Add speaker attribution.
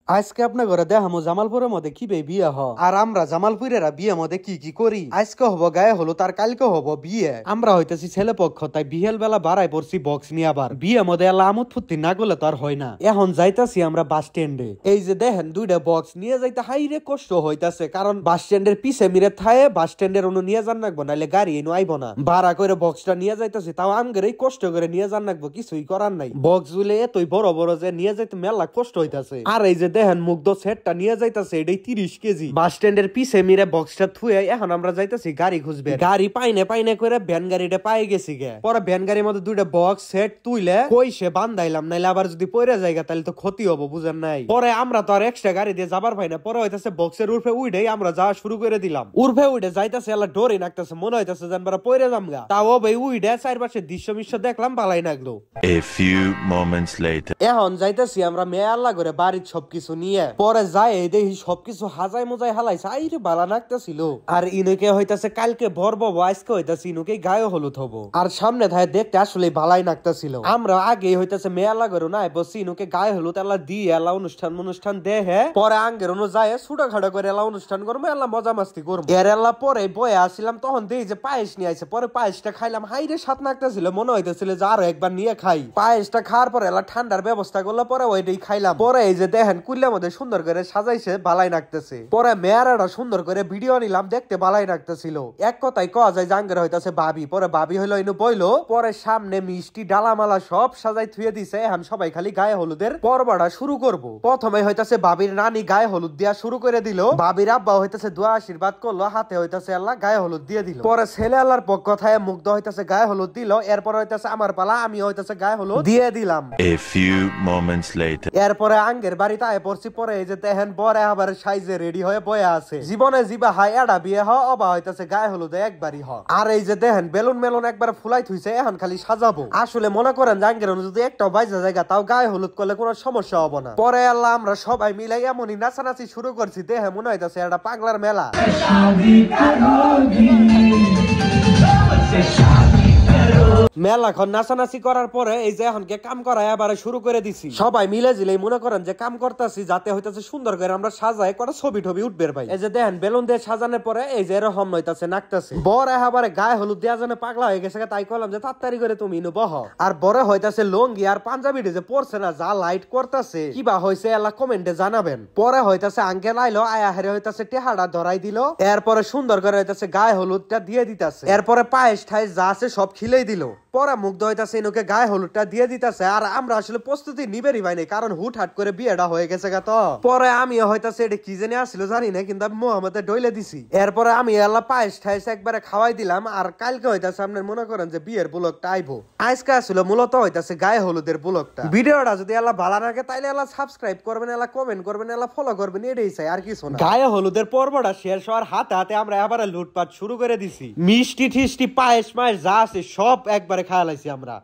Speaker 1: আজকে আপনার ঘরে দেখামো জামালপুরের মধ্যে কি বিয়ে আর আমরা জামালপুরেরা বিয়ে মধ্যে কি করি। আজকে হব গায়ে হলো তার কালকে হব বিয়ে। আমরা হইতেছি ছেলে পক্ষ, তাই বিহেল বেলা বাড়াই পড়ছি বক্স নিয়ে। আবার বিয়ে মধ্যে এলা আমোদ ফুর্তি না করলে তো আর হয় না। এখন যাইতাছি আমরা বাস স্ট্যান্ডে। এই যে দেখেন দুইটা বক্স নিয়ে যাইতে হাইরে কষ্ট হইতাছে, কারণ বাস স্ট্যান্ডের পিছে মিরে থায়ে বাস স্ট্যান্ডের অনু নিয়ে যান রাখবো, নাইলে গাড়ি এনে আইব না। ভাড়া করে বক্সটা নিয়ে যাইতেছি, তাও আমগেরই কষ্ট করে নিয়ে যান রাখবো, কিছুই করার নাই। বক্স গুলো এতই বড় বড় যে নিয়ে যাইতে মেলা কষ্ট হইতাছে। আর এই যে দেখেন মুগ্ধ সেটটা নিয়ে যাইতাছে, এটাই 30 কেজি। বাস স্ট্যান্ডের পিছে মিরে বক্সটা থুয়ে এখন আমরা যাইতাছি গাড়ি খুঁজবে। গাড়ি পাইনে করে ভ্যান গাড়িটা পাই গেছি গে। পরে ভ্যান গাড়ির মধ্যে দুইটা বক্স সেট তুইলে কই সে বান্ধাইলাম, নাইলে আবার যদি পড়ে যায়গা তাহলে তো ক্ষতি হবো, বুঝেন নাই। পরে আমরা তো আর এক্সট্রা গাড়ি দিয়ে যাবার পাই না। পরে হইতাছে বক্সের উর্ফে উইডেই আমরা যাওয়া শুরু করে দিলাম। উর্ফে উইডে যাইতাছে এলা ডোরে নাকতেছে, মনে হইতাছে জানবার পড়ে যামগা। তাও ভাই উইডে চারপাশে দৃশ্য মিশ্র দেখলাম, ভালাই লাগলো।
Speaker 2: A few moments later.
Speaker 1: এখন যাইতেছি আমরা মেয়াল্লা করে বাড়ির সবকিছু নিয়ে। পরে যাই দেখি সবকিছু হাজাই মজাই হালাইছে, আইরে বালা লাগতেছিল। আর ইনুকে হইতাছে কালকে ভরবো, আজকে হইতাছে ইনুকে গায়ে হলুদ হবো। আর সামনে ধায় দেখতে আসলে ভালাই লাগতেছিল। আমরা আগে হইতাছে মেয়াল্লা করে না বসি ইনুকে গায়ে হলুদ এলা দিয়ে এলা অনুষ্ঠান দেহে। পরে আঙ্গের অনু যায় ছুটাখাটা করে এলা অনুষ্ঠান করবো, এলা মজা মাস্তি করবো। এর এলা পরে বয়ে আসছিলাম, তখন দেখি যে পায়েস নিয়ে আইছে। পরে পায়েসটা খাইলাম, হাইরে সাত লাগতেছিল, মনে হইতেছিল যে আরো একবার নিয়ে খাই। পায়েসটা খাওয়ার পরে এলা ঠান্ডার ব্যবস্থা করলো, পরে ওইটাই খাইলাম। পরে এই যে দেখেন কুল্লার মধ্যে সুন্দর করে সাজাইছে, ভালাই লাগতেছে। পরে মেয়ারাটা সুন্দর করে ভিডিও নিলাম, দেখতে ভালাই লাগতেছিল। এক কথাই কওয়া যায় জাঙ্গের হইতাছে ভাবি। পরে ভাবি হইলো ইনু বইলো। পরে সামনে মিষ্টি ডালামালা সব সাজাই থুয়ে দিছে। এখন সবাই খালি গায়ে হলুদের পর্বটা শুরু করব। প্রথমে হইতাছে ভাবির নানি গায়ে হলুদ দিয়া শুরু করে দিল। ভাবির আব্বা হইতাছে দোয়া আশীর্বাদ করলো, হাতে হইতাছে আল্লাহ গায়ে হলুদ দিয়ে দিল। পরে ছেলে আল্লাহর পক্ষ থেকে মুগ্ধ হইতাছে গায়ে হলুদ দিল। এরপর হইতাছে আমার পালা, আমি হইতাছে গায়ে হলুদ দিয়ে দিলাম।
Speaker 2: A few moments later.
Speaker 1: এরপরে আঙ্গের বাড়িতে আয় পড়ছি। পরে এই যে দেখেন বরে আবার সাইজে রেডি হয়ে বয়ে আছে। জীবনে জিবা হাই এডা বিয়ে অবা হইতাছে গায়ে হলুদে একবারই আর এই যে দেখেন বেলুন মেলুন একবার ফুলাই থুইছে, এখন খালি সাজাবো। আসলে মনে করেন জাঙ্গের যদি একটাও বাইজা জায়গা, তাও গায়ে হলুদ করলে কোনো সমস্যা হবো না। পরে আল্লাহ আমরা সবাই মিলে এমনই নাচানাচি শুরু করছি, দেখে মনে হইতাছে এটা পাগলার মেলা। মেলাখন নাচানাচি করার পরে এই যে এখনকে কাম করা এবারে শুরু করে দিছি। সবাই মিলে জিলেই মনে করেন যে কাম করতেছি, যাতে হইতাছে সুন্দর করে আমরা সাজাই কটা ছবি টবি উঠবে ভাই। এই যে দেখেন বেলুন দিয়ে সাজানোর পরে এই যে এরকম হইতাছে নাকতেছে। বর এবারে গায়ে হলুদ দেওয়ার জন্য পাগলা হয়ে গেছে, তাই করলাম যে তাড়াতাড়ি করে তুমি ইনু বহ। আর বড় হইতাছে লঙ্গি আর পাঞ্জাবিটা যে পরছে না, যা লাইট করতেছে, কিবা হয়েছে এলা কমেন্টে জানাবেন। পরে হইতাছে আঙ্কেল আইলো, আয়া হেরে হইতাছে টেহাটা ধরাই দিল। এরপরে সুন্দর করে হইতাছে গায়ে হলুদটা দিয়ে দিতাছে। এরপরে পায়েস ঠাইস যা আছে সব খিলেই দিল। পরে মুগ্ধ হইতাছে ইনুকে গায়ে হলুদটা দিয়ে দিতেছে। আর আমরা আসলে প্রস্তুতি নিবেরই ভাই নাই, কারণ হুটহাট করে বিয়েটা হয়ে গেছে গা। তো পরে আমি হইতাছে এটা কি জানি আসছিল জানি না, কিন্তু আমি মোহাম্মদে ডইলে দিছি। এরপরে আমি আল্লাহ পায়েস ঠাইস একবারে খাওয়াই দিলাম। আর কালকে হইতাছে আপনার মনে করেন যে বিয়ের ব্লগটা আইবো। আজকে আসলে মূলত হইতাছে গায়ে হলুদের ব্লগটা। ভিডিওটা যদি আল্লাহ ভালো লাগে তাইলে আল্লাহ সাবস্ক্রাইব করবেন, আল্লাহ কমেন্ট করবেন, আল্লাহ ফলো করবেন, এটাই চাই আর কিছু না। গায়ে হলুদের পর্বটা শেষ হওয়ার হাতে হাতে আমরা এবারে লুটপাট শুরু করে দিছি। মিষ্টি ঠিষ্টি পায়েস মায়েস যা আছে সব একবারে খাওয়া লাইছি আমরা।